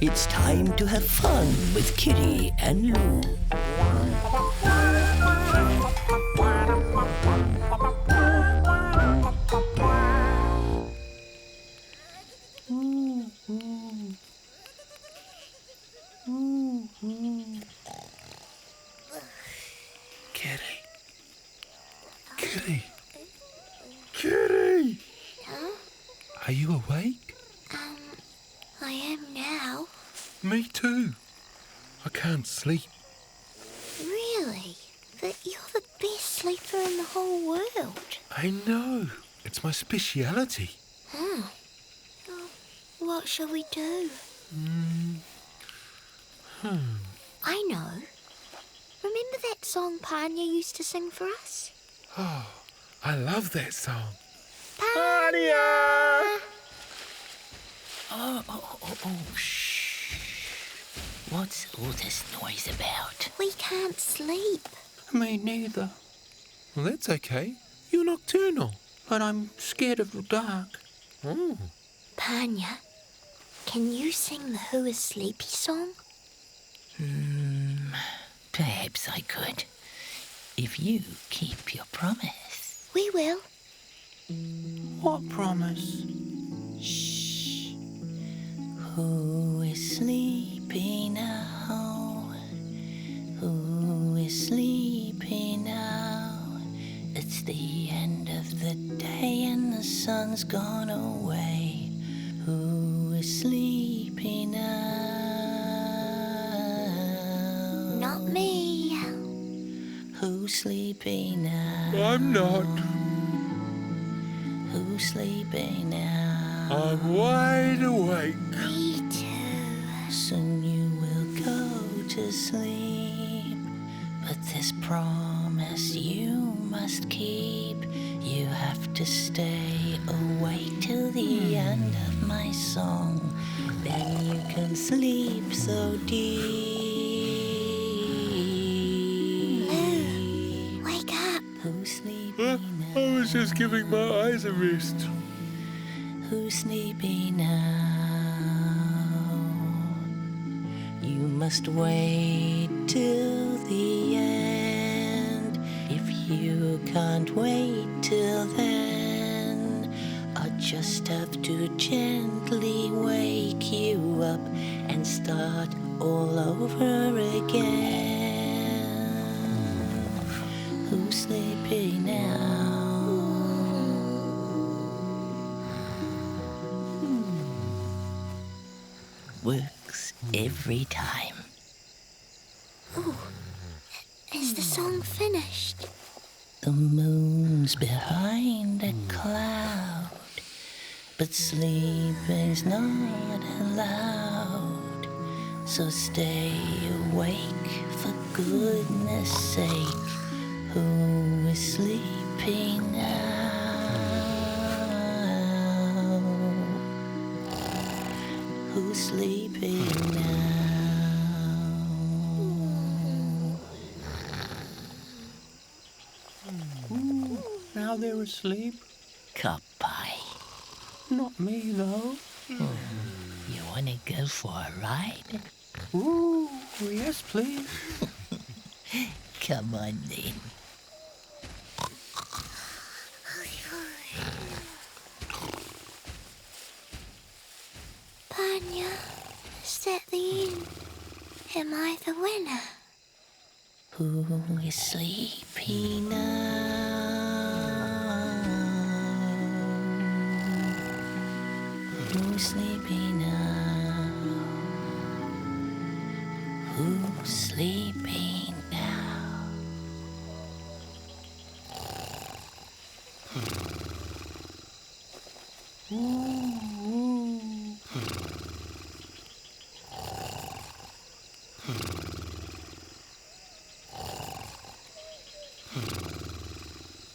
It's time to have fun with Kitty and Lou. Kitty. Kitty. Kitty! Huh? Are you awake? I am now. Me too. I can't sleep. Really? But you're the best sleeper in the whole world. I know. It's my speciality. Huh? Oh, what shall we do? I know. Remember that song Panya used to sing for us? Oh, I love that song. Panya! Oh, shh. What's all this noise about? We can't sleep. Me neither. Well, that's okay. You're nocturnal. But I'm scared of the dark. Oh. Panya, can you sing the Who is Sleepy song? Perhaps I could. If you keep your promise. We will. What promise? Shh. Who is sleepy now? Who is sleepy now? It's the end of the day and the sun's gone away. Who is sleepy now? Not me. Who's sleepy now? I'm not. Who's sleepy now? I'm wide awake. Me too. Soon you will go to sleep, but this promise you must keep. You have to stay awake till the end of my song. Then you can sleep so deep. Lou, wake up. Who's sleepy I now? was just giving my eyes a rest. Who's sleepy now? You must wait till the end. If you can't wait till then, I just have to gently wake you up and start all over again. Who's sleepy now? Works every time. Is the song finished? The moon's behind a cloud, but sleeping's not allowed. So stay awake for goodness sake. Who is sleepy now? Who's sleepy now? Now they're asleep. Goodbye. Not me, though. You want to go for a ride? Ooh, yes, please. Come on then. Panya, is that the end? Am I the winner? Who is sleepy now? Who's sleepy now? Who's sleepy now? Ooh.